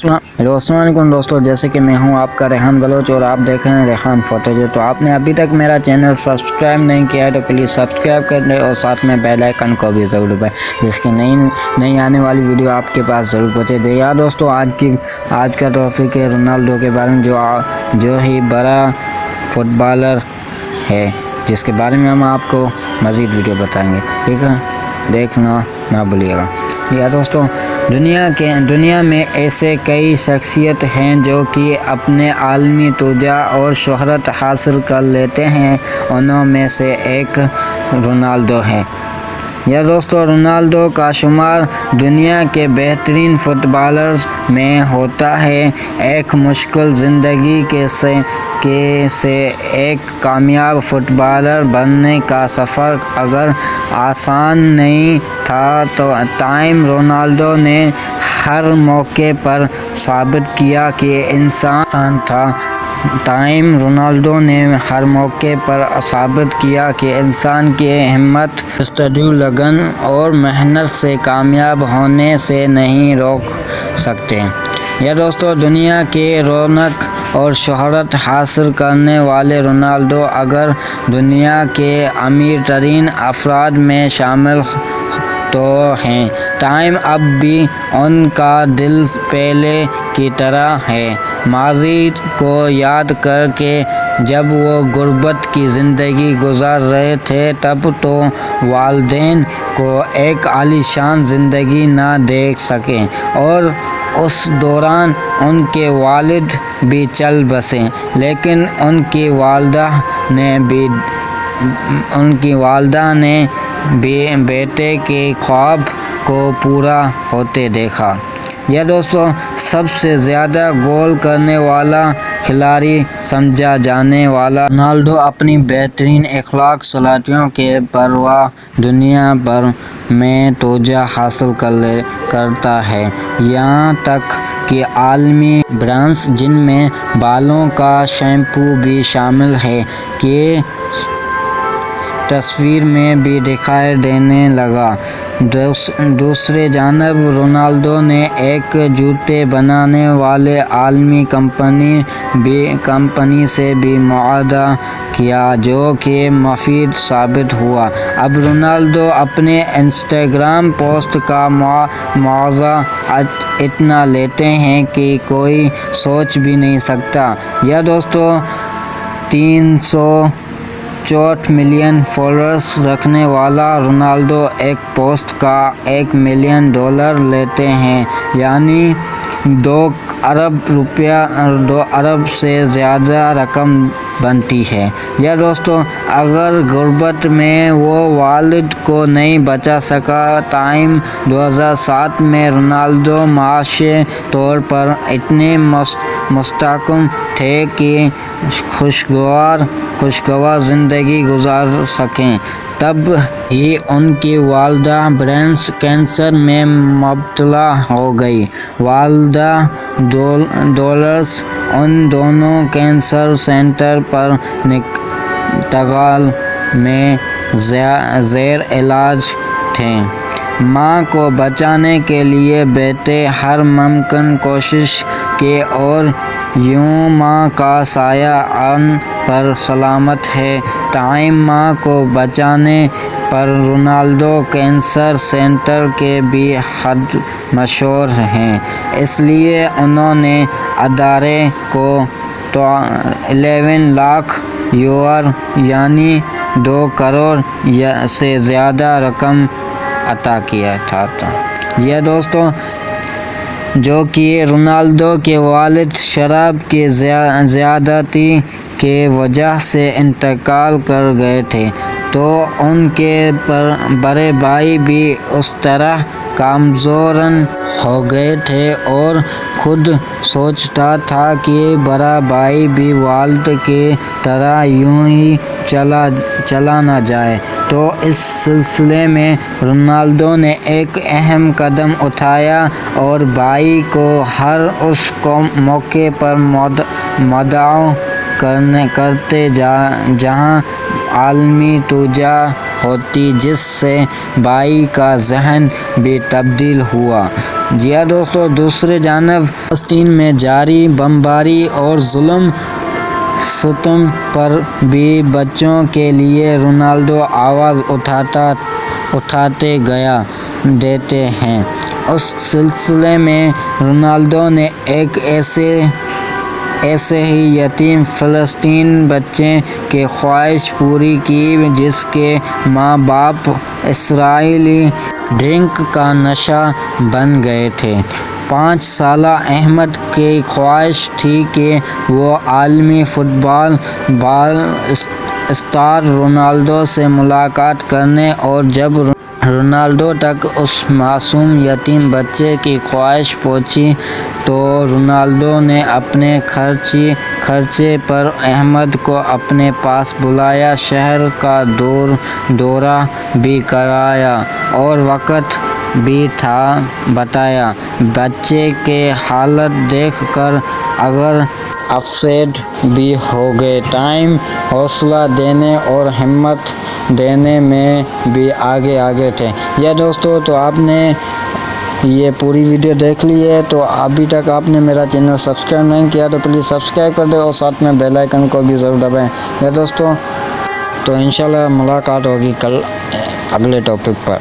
Hello अस्सलाम वालेकुम दोस्तों, जैसे कि मैं हूं आपका रेहान बलोच और आप देख रहे हैं रेहान फोटोज। तो आपने अभी तक मेरा चैनल सब्सक्राइब नहीं किया है तो प्लीज़ सब्सक्राइब कर दें और साथ में बेल आइकन को भी ज़रूर दबाएं जिसकी नई आने वाली वीडियो आपके पास ज़रूर पहुँचे दे। यार दोस्तों, आज का टॉपिक है रोनाल्डो के बारे में, जो ही बड़ा फुटबॉलर है, जिसके बारे में हम आपको मज़ीद वीडियो बताएँगे। ठीक है, देखना ना भूलिएगा। यार दोस्तों, दुनिया में ऐसे कई शख्सियत हैं जो कि अपने आलमी तुजा और शोहरत हासिल कर लेते हैं। उन्हों में से एक रोनाल्डो है। या दोस्तों, रोनाल्डो का शुमार दुनिया के बेहतरीन फुटबॉलर्स में होता है। एक मुश्किल ज़िंदगी से एक कामयाब फुटबॉलर बनने का सफ़र अगर आसान नहीं था तो टाइम रोनाल्डो ने हर मौके पर साबित किया कि इंसान था। हर मौके पर साबित किया कि इंसान की हिम्मत, जस्तजू, लगन और मेहनत से कामयाब होने से नहीं रोक सकते। यह दोस्तों, दुनिया के रौनक और शोहरत हासिल करने वाले रोनाल्डो अगर दुनिया के अमीर तरीन अफराद में शामिल तो हैं। टाइम अब भी उनका दिल पहले की तरह है। माज़ी को याद करके जब वो गुर्बत की ज़िंदगी गुजार रहे थे तब तो वालिदैन को एक आलीशान ज़िंदगी ना देख सके और उस दौरान उनके वालिद भी चल बसे, लेकिन उनकी वालदा ने बेटे के ख्वाब को पूरा होते देखा। यह दोस्तों, सबसे ज़्यादा गोल करने वाला खिलाड़ी समझा जाने वाला रोनाल्डो अपनी बेहतरीन अखलाक सलाहियतों के परवाह दुनिया भर में तोजह हासिल करता है। यहाँ तक कि आलमी ब्रांड्स, जिनमें बालों का शैम्पू भी शामिल है, कि तस्वीर में भी दिखाई देने लगा। दूसरे जानब रोनाल्डो ने एक जूते बनाने वाले आलमी कंपनी से भी मुआहदा किया, जो कि मुफीद साबित हुआ। अब रोनाल्डो अपने इंस्टाग्राम पोस्ट का मुआवजा इतना लेते हैं कि कोई सोच भी नहीं सकता। यह दोस्तों, 364 मिलियन फॉलोअर्स रखने वाला रोनाल्डो एक पोस्ट का $1 मिलियन लेते हैं, यानी 2 अरब से ज़्यादा रकम बनती है। यह दोस्तों, अगर गुर्बत में वो वालिद को नहीं बचा सका। टाइम 2007 में रोनाल्डो माशी तौर पर इतने मुस्तहकम थे कि खुशगवार ज़िंदगी गुजार सकें। तब ही उनकी वालदा ब्रेस्ट कैंसर में मुब्तला हो गई। वालदा डॉलर्स उन दोनों कैंसर सेंटर पर इंतकाल में ज़ेर इलाज थे। माँ को बचाने के लिए बेटे हर मुमकिन कोशिश की और यूं माँ का साया उन पर सलामत है। टाइम माँ को बचाने पर रोनाल्डो कैंसर सेंटर के भी हद मशहूर हैं, इसलिए उन्होंने अदारे को 11 लाख यूरो यानी 2 करोड़ से ज़्यादा रकम अता किया था। यह दोस्तों, जो कि रोनाल्डो के वालिद शराब की ज़्यादती के वजह से इंतकाल कर गए थे, तो उनके बड़े भाई भी उस तरह कमज़ोरन हो गए थे और खुद सोचता था कि बड़ा भाई भी वालिद की तरह यूं ही चला ना जाए। तो इस सिलसिले में रोनाल्डो ने एक अहम कदम उठाया और भाई को हर उस मौके पर मदऊ करते जहां आलमी तुजा ہوتی جس سے بھائی کا ذہن بھی تبدیل ہوا۔ جی ہاں دوستو، دوسری جانب فلسطین میں جاری بمباری اور ظلم ستم پر بھی بچوں کے لیے رونالڈو آواز اٹھاتے گیا دیتے ہیں۔ اس سلسلے میں رونالڈو نے ایک ایسے ہی یتیم فلسطینی بچے کی خواہش پوری کی جس کے ماں باپ اسرائیلی ڈرنک کا نشہ بن گئے تھے۔ 5 سالہ احمد کی خواہش تھی کہ وہ عالمی فٹ بال اسٹار رونالڈو سے ملاقات کرے، اور جب رونالڈو تک اس معصوم یتیم بچے کی خواہش پہنچی تو رونالڈو نے اپنے خرچے پر احمد کو اپنے پاس بلایا، شہر کا دورہ بھی کرایا اور وقت بھی بتایا۔ بچے کی حالت دیکھ کر اگر افسرد بھی ہو گئے، تاہم حوصلہ دینے اور ہمت دینے میں بھی آگے تھے۔ یا دوستو، تو آپ نے یہ پوری ویڈیو دیکھ لی ہے، تو ابھی تک آپ نے میرا چینل سبسکرائب نہیں کیا تو پلیز سبسکرائب کر دیں اور ساتھ میں بیل آئیکن کو بھی ضرور دبائیں۔ یا دوستو، تو انشاءاللہ ملاقات ہوگی کل اگلے ٹاپک پر۔